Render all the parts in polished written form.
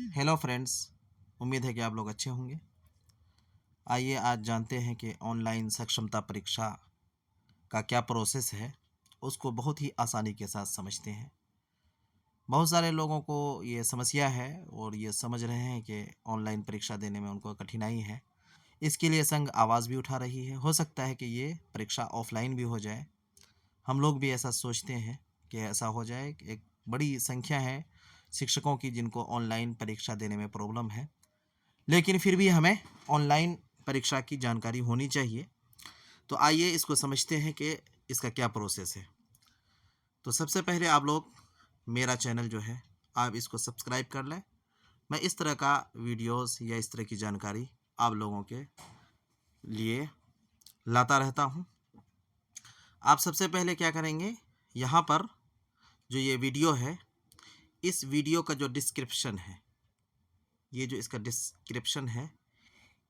Hello friends. उम्मीद है कि आप लोग अच्छे होंगे। आइए आज जानते हैं कि ऑनलाइन सक्षमता परीक्षा का क्या प्रोसेस है, उसको बहुत ही आसानी के साथ समझते हैं। बहुत सारे लोगों को ये समस्या है और ये समझ रहे हैं कि ऑनलाइन परीक्षा देने में उनको कठिनाई है। इसके लिए संघ आवाज़ भी उठा रही है। हो सकता है कि ये परीक्षा ऑफलाइन भी हो जाए। हम लोग भी ऐसा सोचते हैं कि ऐसा हो जाए। एक बड़ी संख्या है शिक्षकों की जिनको ऑनलाइन परीक्षा देने में प्रॉब्लम है, लेकिन फिर भी हमें ऑनलाइन परीक्षा की जानकारी होनी चाहिए। तो आइए इसको समझते हैं कि इसका क्या प्रोसेस है। तो सबसे पहले आप लोग मेरा चैनल जो है आप इसको सब्सक्राइब कर लें। मैं इस तरह का वीडियोस या इस तरह की जानकारी आप लोगों के लिए लाता रहता हूं। आप सबसे पहले क्या करेंगे, यहाँ पर जो ये वीडियो है, इस वीडियो का जो डिस्क्रिप्शन है, ये जो इसका डिस्क्रिप्शन है,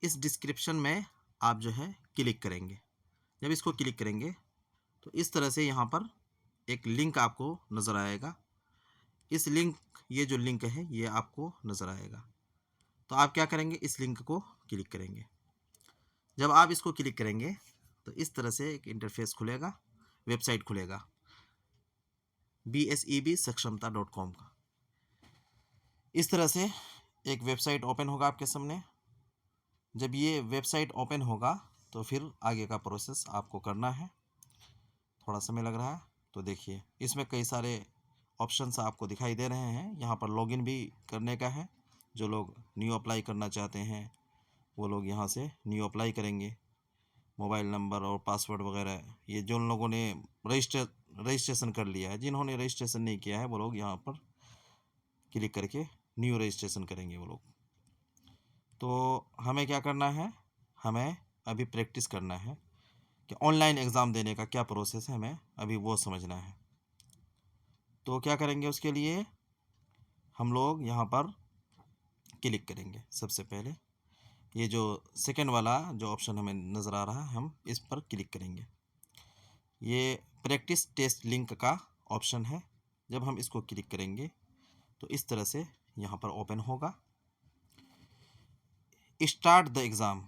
इस डिस्क्रिप्शन में आप जो है क्लिक करेंगे। जब इसको क्लिक करेंगे तो इस तरह से यहाँ पर एक लिंक आपको नज़र आएगा। इस लिंक ये जो लिंक है ये आपको नज़र आएगा। तो आप क्या करेंगे, इस लिंक को क्लिक करेंगे। जब आप इसको क्लिक करेंगे तो इस तरह से एक इंटरफेस खुलेगा, वेबसाइट खुलेगा BSEB-Sakshamta.com का। इस तरह से एक वेबसाइट ओपन होगा आपके सामने। जब ये वेबसाइट ओपन होगा तो फिर आगे का प्रोसेस आपको करना है। थोड़ा समय लग रहा है तो देखिए, इसमें कई सारे ऑप्शंस आपको दिखाई दे रहे हैं। यहाँ पर लॉगिन भी करने का है। जो लोग न्यू अप्लाई करना चाहते हैं वो लोग यहाँ से न्यू अप्लाई करेंगे। मोबाइल नंबर और पासवर्ड वगैरह, ये जो लोगों ने रजिस्ट्रेशन कर लिया है, जिन्होंने रजिस्ट्रेशन नहीं किया है वो लोग यहाँ पर क्लिक करके न्यू रजिस्ट्रेशन करेंगे वो लोग। तो हमें क्या करना है, हमें अभी प्रैक्टिस करना है कि ऑनलाइन एग्ज़ाम देने का क्या प्रोसेस है, हमें अभी वो समझना है। तो क्या करेंगे, उसके लिए हम लोग यहाँ पर क्लिक करेंगे। सबसे पहले ये जो सेकंड वाला जो ऑप्शन हमें नज़र आ रहा है, हम इस पर क्लिक करेंगे। ये प्रैक्टिस टेस्ट लिंक का ऑप्शन है। जब हम इसको क्लिक करेंगे तो इस तरह से यहाँ पर ओपन होगा, स्टार्ट द एग्ज़ाम।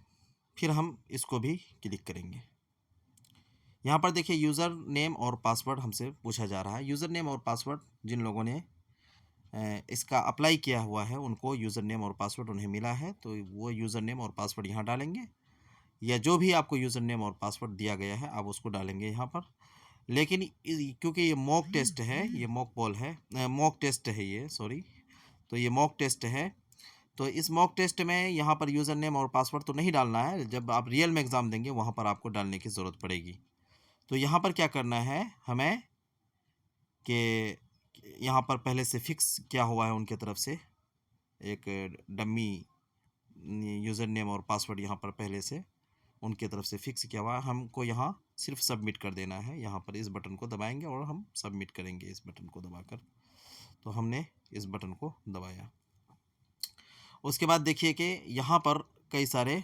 फिर हम इसको भी क्लिक करेंगे। यहाँ पर देखिए यूज़र नेम और पासवर्ड हमसे पूछा जा रहा है। यूज़र नेम और पासवर्ड जिन लोगों ने इसका अप्लाई किया हुआ है उनको यूज़र नेम और पासवर्ड उन्हें मिला है, तो वो यूज़र नेम और पासवर्ड यहाँ डालेंगे, या जो भी आपको यूज़र नेम और पासवर्ड दिया गया है आप उसको डालेंगे यहाँ पर। लेकिन क्योंकि ये मॉक टेस्ट है, ये मॉक बॉल है, मॉक टेस्ट है ये, सॉरी, तो ये मॉक टेस्ट है। तो इस मॉक टेस्ट में यहाँ पर यूज़र नेम और पासवर्ड तो नहीं डालना है। जब आप रियल में एग्ज़ाम देंगे वहाँ पर आपको डालने की ज़रूरत पड़ेगी। तो यहाँ पर क्या करना है हमें कि यहाँ पर पहले से फिक्स किया हुआ है उनके तरफ से एक डमी यूज़र नेम और पासवर्ड यहाँ पर पहले से उनके तरफ से फिक्स किया हुआ है। हमको यहाँ सिर्फ सबमिट कर देना है। यहाँ पर इस बटन को दबाएंगे और हम सबमिट करेंगे इस बटन को दबाकर। तो हमने इस बटन को दबाया। उसके बाद देखिए कि यहाँ पर कई सारे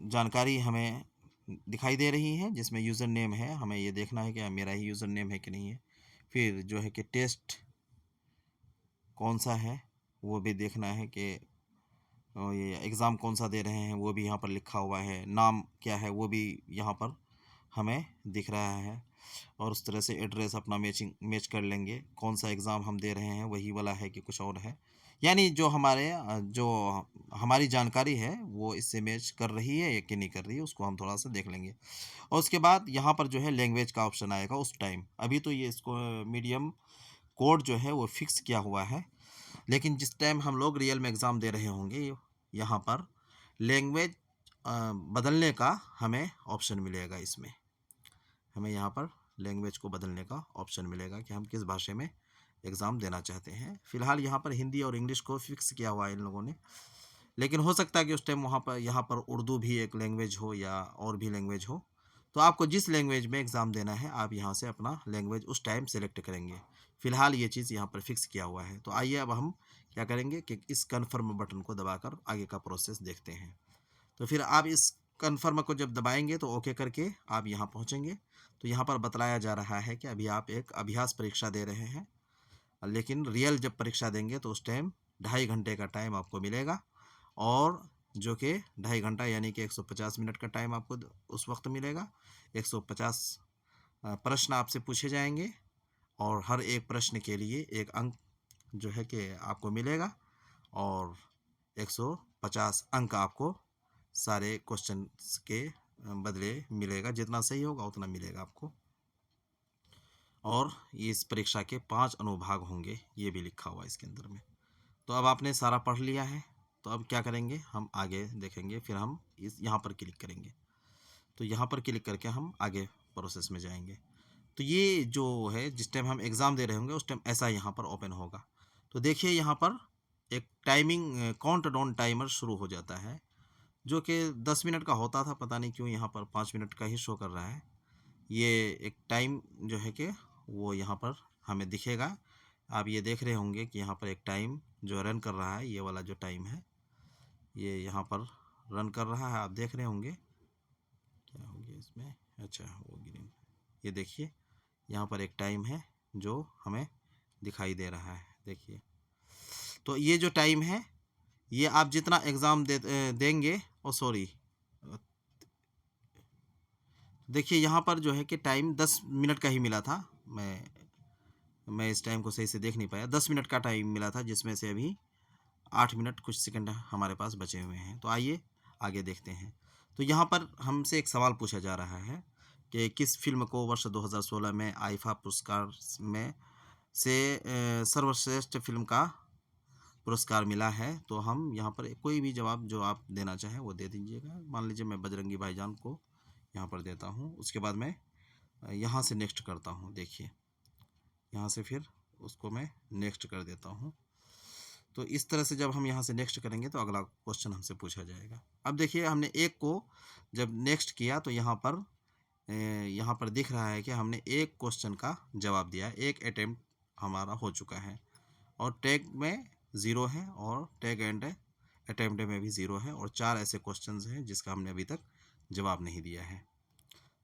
जानकारी हमें दिखाई दे रही है, जिसमें यूज़र नेम है। हमें ये देखना है कि मेरा ही यूज़र नेम है कि नहीं है। फिर जो है कि टेस्ट कौन सा है वो भी देखना है कि ये एग्ज़ाम कौन सा दे रहे हैं वो भी यहाँ पर लिखा हुआ है। नाम क्या है वो भी यहाँ पर हमें दिख रहा है। और उस तरह से एड्रेस अपना मैच कर लेंगे, कौन सा एग्ज़ाम हम दे रहे हैं वही वाला है कि कुछ और है। यानी जो हमारी जानकारी है वो इससे मैच कर रही है या कि नहीं कर रही है, उसको हम थोड़ा सा देख लेंगे। और उसके बाद यहाँ पर जो है लैंग्वेज का ऑप्शन आएगा उस टाइम। अभी तो ये इसको मीडियम कोड जो है वो फिक्स किया हुआ है, लेकिन जिस टाइम हम लोग रियल में एग्ज़ाम दे रहे होंगे यहाँ पर लैंग्वेज बदलने का हमें ऑप्शन मिलेगा। इसमें हमें यहाँ पर लैंग्वेज को बदलने का ऑप्शन मिलेगा कि हम किस भाषा में एग्ज़ाम देना चाहते हैं। फ़िलहाल यहाँ पर हिंदी और इंग्लिश को फिक्स किया हुआ है इन लोगों ने, लेकिन हो सकता है कि उस टाइम वहाँ पर यहाँ पर उर्दू भी एक लैंग्वेज हो या और भी लैंग्वेज हो। तो आपको जिस लैंग्वेज में एग्ज़ाम देना है आप यहाँ से अपना लैंग्वेज उस टाइम सेलेक्ट करेंगे। फ़िलहाल ये चीज़ यहाँ पर फिक्स किया हुआ है। तो आइए अब हम क्या करेंगे कि इस कन्फर्म बटन को दबाकर आगे का प्रोसेस देखते हैं। तो फिर आप इस कन्फर्म को जब दबाएंगे तो ओके करके आप यहाँ पहुँचेंगे। तो यहाँ पर बतलाया जा रहा है कि अभी आप एक अभ्यास परीक्षा दे रहे हैं। लेकिन रियल जब परीक्षा देंगे तो उस टाइम 2.5 घंटे का टाइम आपको मिलेगा, और जो कि 2.5 घंटा यानी कि 150 मिनट का टाइम आपको उस वक्त मिलेगा। 150 प्रश्न आपसे पूछे जाएंगे, और हर एक प्रश्न के लिए एक अंक जो है कि आपको मिलेगा, और 150 अंक आपको सारे क्वेश्चन के बदले मिलेगा। जितना सही होगा उतना मिलेगा आपको। और इस परीक्षा के 5 अनुभाग होंगे, ये भी लिखा हुआ है इसके अंदर में। तो अब आपने सारा पढ़ लिया है, तो अब क्या करेंगे, हम आगे देखेंगे। फिर हम इस यहाँ पर क्लिक करेंगे, तो यहाँ पर क्लिक करके हम आगे प्रोसेस में जाएंगे। तो ये जो है, जिस टाइम हम एग्ज़ाम दे रहे होंगे उस टाइम ऐसा यहाँ पर ओपन होगा। तो देखिए यहाँ पर एक टाइमिंग काउंट डाउन टाइमर शुरू हो जाता है, जो कि 10 मिनट का होता था, पता नहीं क्यों यहाँ पर 5 मिनट का ही शो कर रहा है। ये एक टाइम जो है कि वो यहाँ पर हमें दिखेगा। आप ये देख रहे होंगे कि यहाँ पर एक टाइम जो रन कर रहा है, ये वाला जो टाइम है ये यहाँ पर रन कर रहा है। आप देख रहे होंगे, क्या हो गया इसमें, अच्छा वो ग्रीन, ये देखिए यहाँ पर एक टाइम है जो हमें दिखाई दे रहा है। देखिए, तो ये जो टाइम है, ये आप जितना एग्ज़ाम देंगे, ओ सॉरी, देखिए यहाँ पर जो है कि टाइम 10 मिनट का ही मिला था। मैं इस टाइम को सही से देख नहीं पाया। 10 मिनट का टाइम मिला था, जिसमें से अभी 8 मिनट कुछ सेकंड हमारे पास बचे हुए हैं। तो आइए आगे देखते हैं। तो यहाँ पर हमसे एक सवाल पूछा जा रहा है कि किस फिल्म को वर्ष 2016 में आईफा पुरस्कार में से सर्वश्रेष्ठ फिल्म का पुरस्कार मिला है। तो हम यहाँ पर कोई भी जवाब जो आप देना चाहें वो दे दीजिएगा। मान लीजिए मैं बजरंगी भाईजान को यहाँ पर देता हूँ। उसके बाद मैं यहाँ से नेक्स्ट करता हूँ। देखिए, यहाँ से फिर उसको मैं नेक्स्ट कर देता हूँ। तो इस तरह से जब हम यहाँ से नेक्स्ट करेंगे तो अगला क्वेश्चन हमसे पूछा जाएगा। अब देखिए, हमने एक को जब नेक्स्ट किया तो यहाँ पर दिख रहा है कि हमने एक क्वेश्चन का जवाब दिया, एक अटेम्प्ट हमारा हो चुका है, और टैग में 0 है, और टैग एंड अटेम्प्ट में भी 0 है, और 4 ऐसे क्वेश्चंस हैं जिसका हमने अभी तक जवाब नहीं दिया है।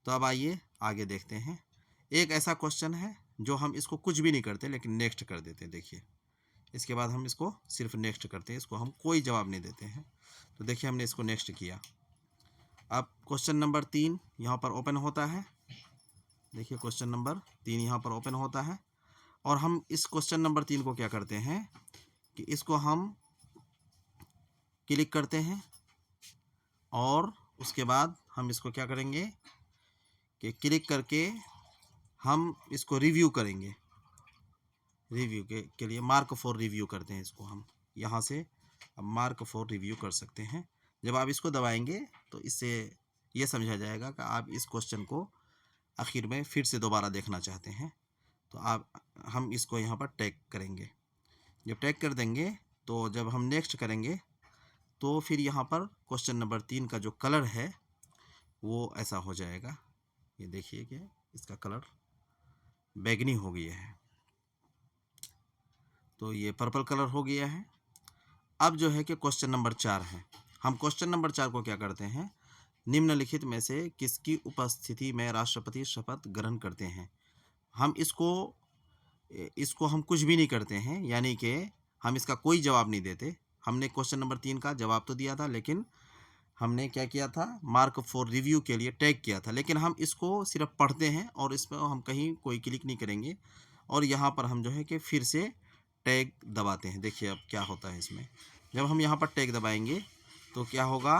तो अब आइए आगे देखते हैं। एक ऐसा क्वेश्चन है जो हम इसको कुछ भी नहीं करते लेकिन नेक्स्ट कर देते हैं। देखिए, इसके बाद हम इसको सिर्फ नेक्स्ट करते हैं, इसको हम कोई जवाब नहीं देते हैं। तो देखिए, हमने इसको नेक्स्ट किया। अब क्वेश्चन नंबर 3 यहाँ पर ओपन होता है। देखिए, क्वेश्चन नंबर 3 यहाँ पर ओपन होता है, और हम इस क्वेश्चन नंबर 3 को क्या करते हैं कि इसको हम क्लिक करते हैं, और उसके बाद हम इसको क्या करेंगे कि क्लिक करके हम इसको रिव्यू करेंगे। रिव्यू के लिए मार्क फॉर रिव्यू करते हैं इसको हम। यहाँ से अब मार्क फॉर रिव्यू कर सकते हैं। जब आप इसको दबाएंगे तो इससे ये समझा जाएगा कि आप इस क्वेश्चन को आखिर में फिर से दोबारा देखना चाहते हैं। तो हम इसको यहाँ पर टैग करेंगे। जब टैग कर देंगे तो जब हम नेक्स्ट करेंगे तो फिर यहाँ पर क्वेश्चन नंबर 3 का जो कलर है वो ऐसा हो जाएगा। ये देखिए कि इसका कलर बैगनी हो गया है, तो ये पर्पल कलर हो गया है। अब जो है कि क्वेश्चन नंबर 4 है। हम क्वेश्चन नंबर 4 को क्या करते हैं, निम्नलिखित में से किसकी उपस्थिति में राष्ट्रपति शपथ ग्रहण करते हैं। हम इसको हम कुछ भी नहीं करते हैं, यानी कि हम इसका कोई जवाब नहीं देते। हमने क्वेश्चन नंबर 3 का जवाब तो दिया था, लेकिन हमने क्या किया था, मार्क फॉर रिव्यू के लिए टैग किया था, लेकिन हम इसको सिर्फ पढ़ते हैं और इस पर हम कहीं कोई क्लिक नहीं करेंगे। और यहाँ पर हम जो है कि फिर से टैग दबाते हैं। देखिए अब क्या होता है इसमें। जब हम यहाँ पर टैग दबाएंगे तो क्या होगा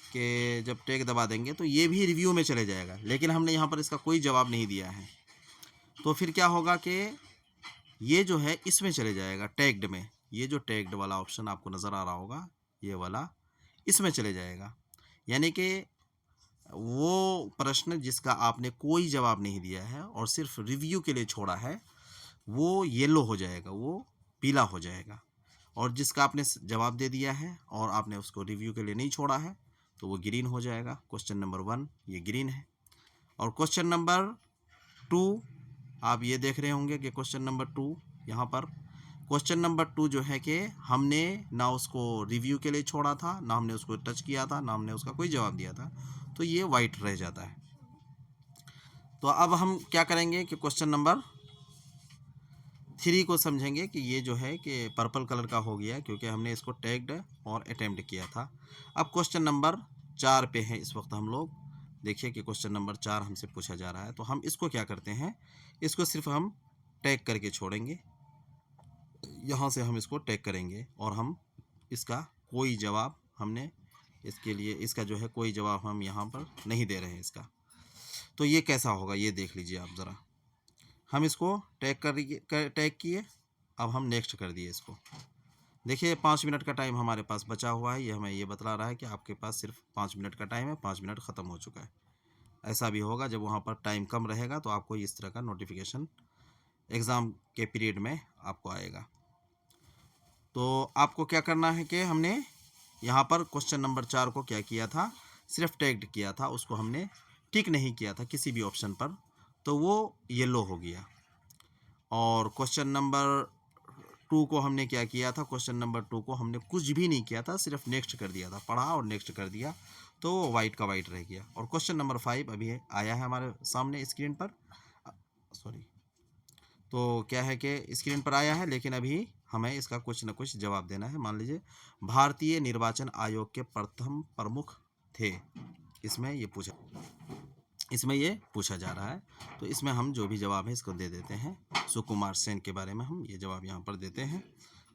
कि जब टैग दबा देंगे तो ये भी रिव्यू में चले जाएगा, लेकिन हमने यहाँ पर इसका कोई जवाब नहीं दिया है। तो फिर क्या होगा कि ये जो है इसमें चले जाएगा, टैग्ड में। ये जो टैग्ड वाला ऑप्शन आपको नज़र आ रहा होगा, ये वाला इसमें चले जाएगा। यानी कि वो प्रश्न जिसका आपने कोई जवाब नहीं दिया है और सिर्फ रिव्यू के लिए छोड़ा है, वो येलो हो जाएगा, वो पीला हो जाएगा। और जिसका आपने जवाब दे दिया है और आपने उसको रिव्यू के लिए नहीं छोड़ा है, तो वो ग्रीन हो जाएगा। क्वेश्चन नंबर 1 ये ग्रीन है। और क्वेश्चन नंबर 2 आप ये देख रहे होंगे कि क्वेश्चन नंबर 2 यहाँ पर क्वेश्चन नंबर 2 जो है कि हमने ना उसको रिव्यू के लिए छोड़ा था, ना हमने उसको टच किया था, ना हमने उसका कोई जवाब दिया था, तो ये वाइट रह जाता है। तो अब हम क्या करेंगे कि क्वेश्चन नंबर 3 को समझेंगे कि ये जो है कि पर्पल कलर का हो गया क्योंकि हमने इसको टैग्ड और अटेम्प्ट किया था। अब क्वेश्चन नंबर 4 पे है इस वक्त हम लोग। देखिए कि क्वेश्चन नंबर 4 हमसे पूछा जा रहा है, तो हम इसको क्या करते हैं, इसको सिर्फ हम टैग करके छोड़ेंगे। यहाँ से हम इसको टैग करेंगे और हम इसका कोई जवाब हमने इसके लिए इसका जो है कोई जवाब हम यहाँ पर नहीं दे रहे हैं इसका। तो ये कैसा होगा ये देख लीजिए आप ज़रा। हम इसको टैग किए, अब हम नेक्स्ट कर दिए इसको। देखिए 5 मिनट का टाइम हमारे पास बचा हुआ है, ये हमें ये बतला रहा है कि आपके पास सिर्फ 5 मिनट का टाइम है, 5 मिनट ख़त्म हो चुका है। ऐसा भी होगा जब वहाँ पर टाइम कम रहेगा तो आपको इस तरह का नोटिफिकेशन एग्ज़ाम के पीरियड में आपको आएगा। तो आपको क्या करना है कि हमने यहाँ पर क्वेश्चन नंबर 4 को क्या किया था, सिर्फ टैग्ड किया था, उसको हमने टिक नहीं किया था किसी भी ऑप्शन पर, तो वो येलो हो गया। और क्वेश्चन नंबर 2 को हमने क्या किया था, क्वेश्चन नंबर 2 को हमने कुछ भी नहीं किया था, सिर्फ नेक्स्ट कर दिया था, पढ़ा और नेक्स्ट कर दिया, तो वो वाइट का वाइट रह गया। और क्वेश्चन नंबर 5 अभी आया है हमारे सामने स्क्रीन पर, सॉरी, तो क्या है कि स्क्रीन पर आया है, लेकिन अभी हमें इसका कुछ न कुछ जवाब देना है। मान लीजिए भारतीय निर्वाचन आयोग के प्रथम प्रमुख थे, इसमें ये पूछा जा रहा है, तो इसमें हम जो भी जवाब है इसको दे देते हैं। सुकुमार सेन के बारे में हम ये जवाब यहाँ पर देते हैं।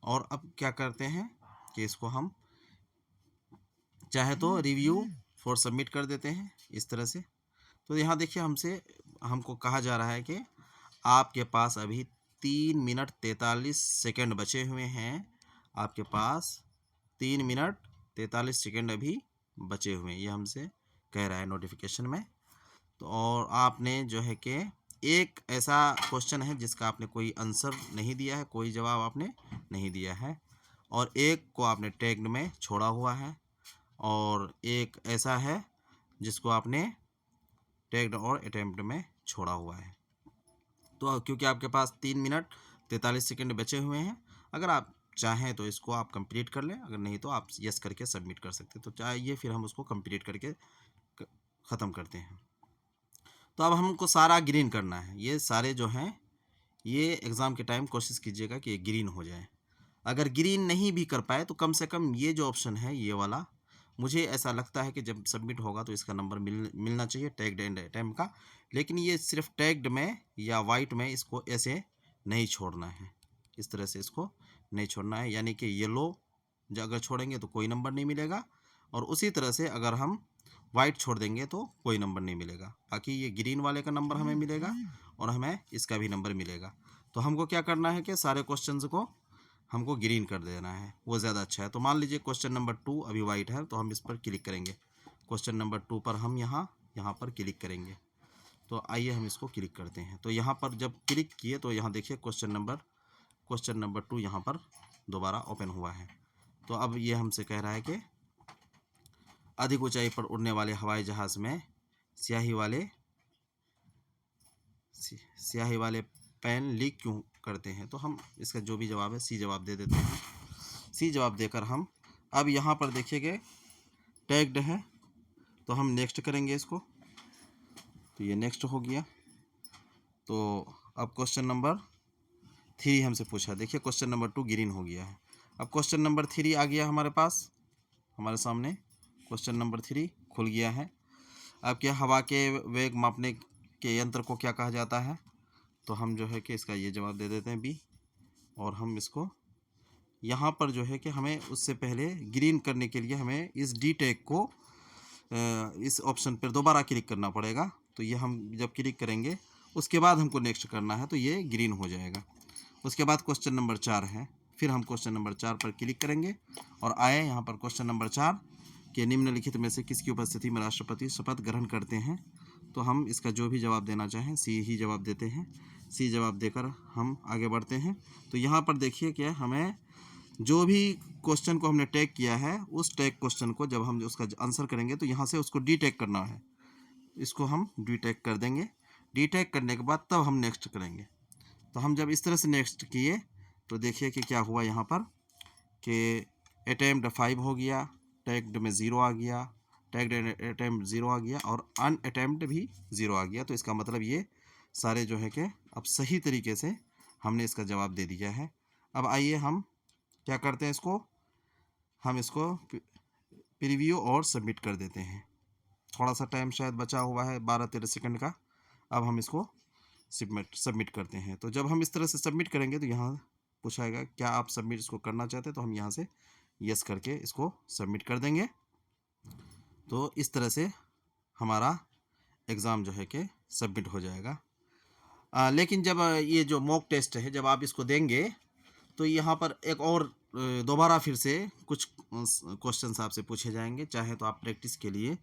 और अब क्या करते हैं कि इसको हम चाहे तो रिव्यू फॉर सबमिट कर देते हैं इस तरह से। तो यहाँ देखिए हमको कहा जा रहा है कि आपके पास अभी 3 मिनट 43 सेकंड बचे हुए हैं। आपके पास 3 मिनट 43 सेकंड अभी बचे हुए हैं, ये हमसे कह रहा है नोटिफिकेशन में। तो और आपने जो है कि एक ऐसा क्वेश्चन है जिसका आपने कोई आंसर नहीं दिया है, कोई जवाब आपने नहीं दिया है, और एक को आपने टैग्ड में छोड़ा हुआ है, और एक ऐसा है जिसको आपने टैग्ड और अटेम्प्ट में छोड़ा हुआ है। तो क्योंकि आपके पास 3 मिनट 43 सेकंड बचे हुए हैं, अगर आप चाहें तो इसको आप कंप्लीट कर लें, अगर नहीं तो आप यस करके सबमिट कर सकते हैं। तो चाहिए फिर हम उसको कंप्लीट करके ख़त्म करते हैं। तो अब हमको सारा ग्रीन करना है, ये सारे जो हैं ये एग्ज़ाम के टाइम कोशिश कीजिएगा कि ये ग्रीन हो जाए। अगर ग्रीन नहीं भी कर पाए तो कम से कम ये जो ऑप्शन है ये वाला, मुझे ऐसा लगता है कि जब सबमिट होगा तो इसका नंबर मिलना चाहिए टैग्ड एंड अटेम्प्ट का, लेकिन ये सिर्फ टैग्ड में या वाइट में इसको ऐसे नहीं छोड़ना है, इस तरह से इसको नहीं छोड़ना है, यानी कि येलो अगर छोड़ेंगे तो कोई नंबर नहीं मिलेगा, और उसी तरह से अगर हम वाइट छोड़ देंगे तो कोई नंबर नहीं मिलेगा। बाकी ये ग्रीन वाले का नंबर हमें मिलेगा और हमें इसका भी नंबर मिलेगा। तो हमको क्या करना है कि सारे क्वेश्चंस को हमको ग्रीन कर देना है, वो ज़्यादा अच्छा है। तो मान लीजिए क्वेश्चन नंबर 2 अभी वाइट है, तो हम इस पर क्लिक करेंगे। क्वेश्चन नंबर 2 पर हम यहाँ पर क्लिक करेंगे। तो आइए हम इसको क्लिक करते हैं। तो यहाँ पर जब क्लिक किए तो यहाँ देखिए क्वेश्चन नंबर 2 यहाँ पर दोबारा ओपन हुआ है। तो अब ये हमसे कह रहा है कि अधिक ऊंचाई पर उड़ने वाले हवाई जहाज़ में स्याही वाले पेन लीक क्यों करते हैं। तो हम इसका जो भी जवाब है सी जवाब दे देते हैं। सी जवाब देकर हम अब यहाँ पर देखिएगा टैग्ड है, तो हम नेक्स्ट करेंगे इसको, तो ये नेक्स्ट हो गया। तो अब क्वेश्चन नंबर 3 हमसे पूछा, देखिए क्वेश्चन नंबर 2 ग्रीन हो गया है। अब क्वेश्चन नंबर 3 आ गया हमारे पास, हमारे सामने क्वेश्चन नंबर 3 खुल गया है। अब क्या हवा के वेग मापने के यंत्र को क्या कहा जाता है, तो हम जो है कि इसका ये जवाब दे देते हैं बी, और हम इसको यहाँ पर जो है कि हमें उससे पहले ग्रीन करने के लिए हमें इस डी टैग को इस ऑप्शन पर दोबारा क्लिक करना पड़ेगा। तो ये हम जब क्लिक करेंगे उसके बाद हमको नेक्स्ट करना है, तो ये ग्रीन हो जाएगा। उसके बाद क्वेश्चन नंबर 4 है, फिर हम क्वेश्चन नंबर 4 पर क्लिक करेंगे और आए यहाँ पर क्वेश्चन नंबर 4 के निम्नलिखित में से किसकी उपस्थिति में राष्ट्रपति शपथ ग्रहण करते हैं। तो हम इसका जो भी जवाब देना चाहें सी ही जवाब देते हैं। सी जवाब देकर हम आगे बढ़ते हैं। तो यहाँ पर देखिए कि हमें जो भी क्वेश्चन को हमने टैग किया है उस टैग क्वेश्चन को जब हम उसका आंसर करेंगे तो यहाँ से उसको डी टैग करना है, इसको हम डी टैग कर देंगे। डी टैग करने के बाद तब हम नेक्स्ट करेंगे। तो हम जब इस तरह से नेक्स्ट किए तो देखिए कि क्या हुआ यहाँ पर कि अटेम्प्ट 5 हो गया, टैग्ड में 0 आ गया, टैग्ड अटेम्प्ट 0 आ गया, और अन अटेम्प्ट भी 0 आ गया। तो इसका मतलब ये सारे जो है कि अब सही तरीके से हमने इसका जवाब दे दिया है। अब आइए हम क्या करते हैं, हम इसको प्रीव्यू और सबमिट कर देते हैं। थोड़ा सा टाइम शायद बचा हुआ है 12-13 सेकंड का। अब हम इसको सबमिट करते हैं। तो जब हम इस तरह से सबमिट करेंगे तो यहाँ पूछाएगा क्या आप सबमिट इसको करना चाहते हैं, तो हम यहाँ से यस करके इसको सबमिट कर देंगे। तो इस तरह से हमारा एग्ज़ाम जो है कि सबमिट हो जाएगा। लेकिन जब ये जो मॉक टेस्ट है जब आप इसको देंगे तो यहाँ पर एक और दोबारा फिर से कुछ क्वेश्चंस आपसे पूछे जाएंगे। चाहे तो आप प्रैक्टिस के लिए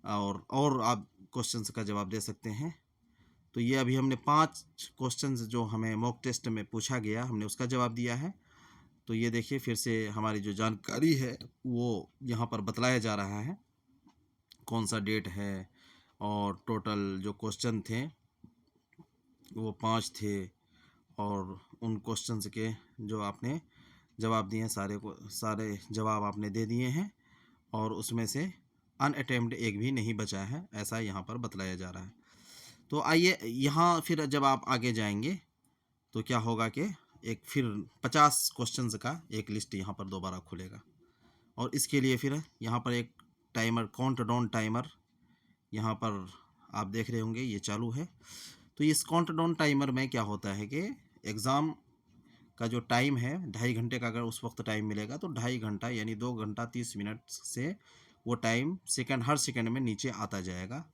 और आप क्वेश्चंस का जवाब दे सकते हैं। तो ये अभी हमने 5 क्वेश्चंस जो हमें मॉक टेस्ट में पूछा गया हमने उसका जवाब दिया है। तो ये देखिए फिर से हमारी जो जानकारी है वो यहाँ पर बतलाया जा रहा है, कौन सा डेट है और टोटल जो क्वेश्चन थे वो 5 थे और उन क्वेश्चंस के जो आपने जवाब दिए हैं सारे जवाब आपने दे दिए हैं और उसमें से अनअटेम्प्ट एक भी नहीं बचा है, ऐसा यहाँ पर बतलाया जा रहा है। तो आइए यहाँ फिर जब आप आगे जाएंगे तो क्या होगा कि एक फिर 50 क्वेश्चंस का एक लिस्ट यहाँ पर दोबारा खुलेगा और इसके लिए फिर यहाँ पर एक टाइमर काउंट डाउन टाइमर यहाँ पर आप देख रहे होंगे ये चालू है। तो इस काउंट डाउन टाइमर में क्या होता है कि एग्ज़ाम का जो टाइम है 2.5 घंटे का अगर उस वक्त टाइम मिलेगा तो 2.5 घंटा यानी 2 घंटा 30 मिनट से वो टाइम हर सेकंड में नीचे आता जाएगा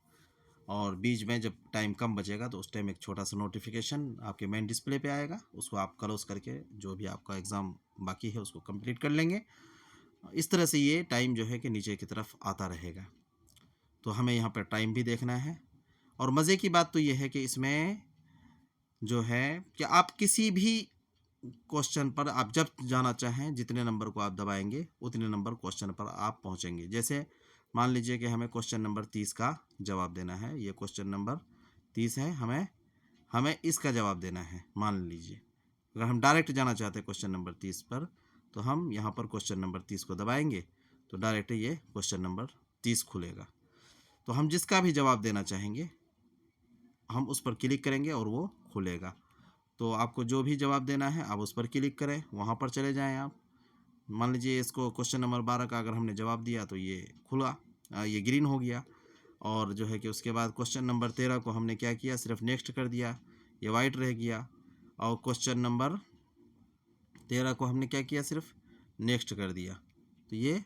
और बीच में जब टाइम कम बचेगा तो उस टाइम एक छोटा सा नोटिफिकेशन आपके मेन डिस्प्ले पे आएगा, उसको आप क्लोज करके जो भी आपका एग्ज़ाम बाकी है उसको कंप्लीट कर लेंगे। इस तरह से ये टाइम जो है कि नीचे की तरफ आता रहेगा। तो हमें यहाँ पर टाइम भी देखना है और मज़े की बात तो ये है कि इसमें जो है कि आप किसी भी क्वेश्चन पर आप जब जाना चाहें जितने नंबर को आप दबाएंगे उतने नंबर क्वेश्चन पर आप पहुंचेंगे। जैसे मान लीजिए कि हमें क्वेश्चन नंबर 30 का जवाब देना है, ये क्वेश्चन नंबर 30 है, हमें इसका जवाब देना है। मान लीजिए अगर हम डायरेक्ट जाना चाहते हैं क्वेश्चन नंबर 30 पर तो हम यहाँ पर क्वेश्चन नंबर 30 को दबाएंगे तो डायरेक्ट ये क्वेश्चन नंबर 30 खुलेगा। तो हम जिसका भी जवाब देना चाहेंगे हम उस पर क्लिक करेंगे और वो खुलेगा। तो आपको जो भी जवाब देना है आप उस पर क्लिक करें, वहाँ पर चले जाएं आप। मान लीजिए इसको क्वेश्चन नंबर 12 का अगर हमने जवाब दिया तो ये खुला, ये ग्रीन हो गया। और जो है कि उसके बाद क्वेश्चन नंबर 13 को हमने क्या किया, सिर्फ नेक्स्ट कर दिया, ये वाइट रह गया। और क्वेश्चन नंबर 13 को हमने क्या किया, सिर्फ नेक्स्ट कर दिया, तो ये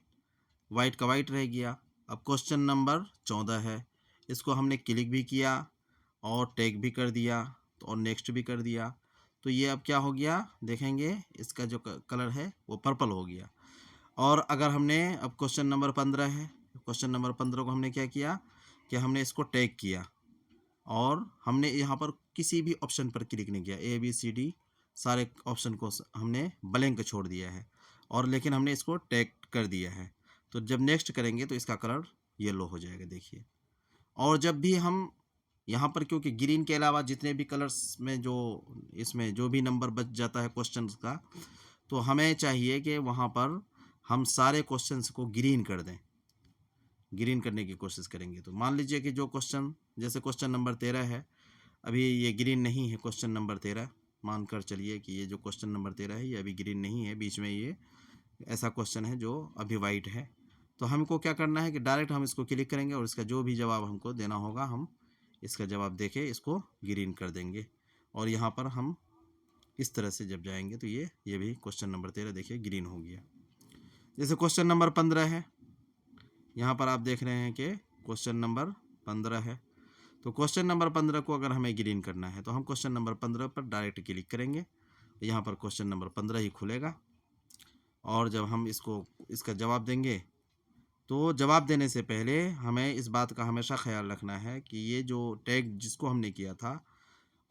वाइट का वाइट रह गया। अब क्वेश्चन नंबर 14 है, इसको हमने क्लिक भी किया और टैग भी कर दिया और नेक्स्ट भी कर दिया। तो ये अब क्या हो गया, देखेंगे इसका जो कलर है वो पर्पल हो गया। और अगर हमने अब क्वेश्चन नंबर 15 है, क्वेश्चन नंबर 15 को हमने क्या किया कि हमने इसको टैग किया और हमने यहाँ पर किसी भी ऑप्शन पर क्लिक नहीं किया, ABCD सारे ऑप्शन को हमने ब्लैंक छोड़ दिया है और लेकिन हमने इसको टैग कर दिया है। तो जब नेक्स्ट करेंगे तो इसका कलर येलो हो जाएगा, देखिए। और जब भी हम यहाँ पर क्योंकि ग्रीन के अलावा जितने भी कलर्स में जो इसमें जो भी नंबर बच जाता है क्वेश्चंस का, तो हमें चाहिए कि वहाँ पर हम सारे क्वेश्चंस को ग्रीन कर दें, ग्रीन करने की कोशिश करेंगे। तो मान लीजिए कि जो क्वेश्चन जैसे क्वेश्चन नंबर 13 है, अभी ये ग्रीन नहीं है क्वेश्चन नंबर 13, मानकर चलिए कि ये जो क्वेश्चन नंबर 13 है ये अभी ग्रीन नहीं है, बीच में ये ऐसा क्वेश्चन है जो अभी वाइट है। तो हमको क्या करना है कि डायरेक्ट हम इसको क्लिक करेंगे और इसका जो भी जवाब हमको देना होगा हम इसका जवाब देके इसको ग्रीन कर देंगे। और यहाँ पर हम इस तरह से जब जाएंगे तो ये भी क्वेश्चन नंबर 13 देखिए ग्रीन हो गया। जैसे क्वेश्चन नंबर 15 है, यहाँ पर आप देख रहे हैं कि क्वेश्चन नंबर 15 है। तो क्वेश्चन नंबर 15 को अगर हमें ग्रीन करना है तो हम क्वेश्चन नंबर 15 पर डायरेक्ट क्लिक करेंगे, यहाँ पर क्वेश्चन नंबर 15 ही खुलेगा। और जब हम इसका जवाब देंगे तो जवाब देने से पहले हमें इस बात का हमेशा ख्याल रखना है कि ये जो टैग जिसको हमने किया था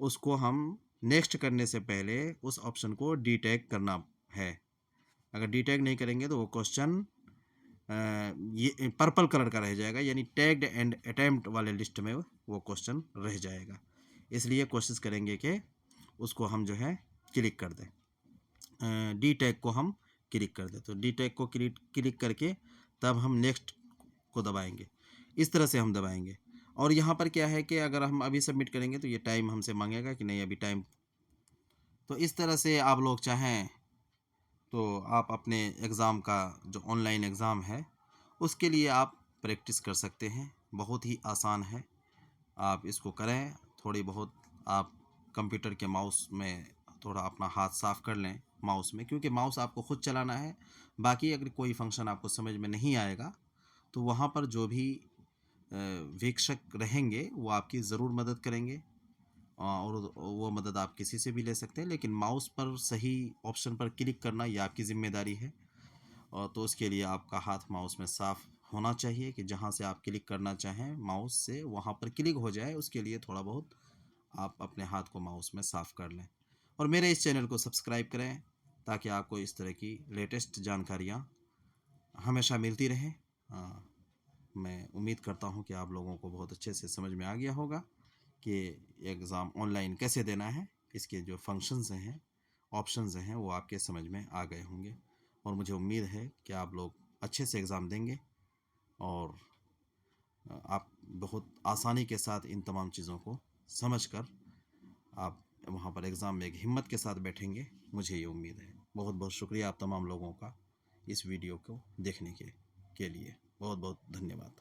उसको हम नेक्स्ट करने से पहले उस ऑप्शन को डी टैग करना है। अगर डी टैग नहीं करेंगे तो वो क्वेश्चन ये पर्पल कलर का रह जाएगा, यानी टैग्ड एंड अटेम्प्ट वाले लिस्ट में वो क्वेश्चन रह जाएगा। इसलिए कोशिश करेंगे कि उसको हम जो है क्लिक कर दें, डी टैग को हम क्लिक कर दें। तो डी टैग को क्लिक करके तब हम नेक्स्ट को दबाएंगे, इस तरह से हम दबाएंगे। और यहाँ पर क्या है कि अगर हम अभी सबमिट करेंगे तो ये टाइम हमसे मांगेगा कि नहीं अभी टाइम तो इस तरह से आप लोग चाहें तो आप अपने एग्ज़ाम का जो ऑनलाइन एग्ज़ाम है उसके लिए आप प्रैक्टिस कर सकते हैं। बहुत ही आसान है, आप इसको करें। थोड़ी बहुत आप कंप्यूटर के माउस में थोड़ा अपना हाथ साफ कर लें माउस में, क्योंकि माउस आपको खुद चलाना है। बाकी अगर कोई फंक्शन आपको समझ में नहीं आएगा तो वहाँ पर जो भी वीक्षक रहेंगे वो आपकी ज़रूर मदद करेंगे, और वो मदद आप किसी से भी ले सकते हैं। लेकिन माउस पर सही ऑप्शन पर क्लिक करना ये आपकी ज़िम्मेदारी है। और तो उसके लिए आपका हाथ माउस में साफ़ होना चाहिए कि जहाँ से आप क्लिक करना चाहें माउस से वहाँ पर क्लिक हो जाए। उसके लिए थोड़ा बहुत आप अपने हाथ को माउस में साफ़ कर लें, और मेरे इस चैनल को सब्सक्राइब करें ताकि आपको इस तरह की लेटेस्ट जानकारियाँ हमेशा मिलती रहें। मैं उम्मीद करता हूँ कि आप लोगों को बहुत अच्छे से समझ में आ गया होगा कि एग्ज़ाम ऑनलाइन कैसे देना है। इसके जो फंक्शंस हैं, ऑप्शंस हैं, वो आपके समझ में आ गए होंगे, और मुझे उम्मीद है कि आप लोग अच्छे से एग्ज़ाम देंगे और आप बहुत आसानी के साथ इन तमाम चीज़ों को समझकर आप वहाँ पर एग्ज़ाम में एक हिम्मत के साथ बैठेंगे। मुझे ये उम्मीद है। बहुत बहुत शुक्रिया आप तमाम लोगों का इस वीडियो को देखने के लिए। बहुत बहुत धन्यवाद।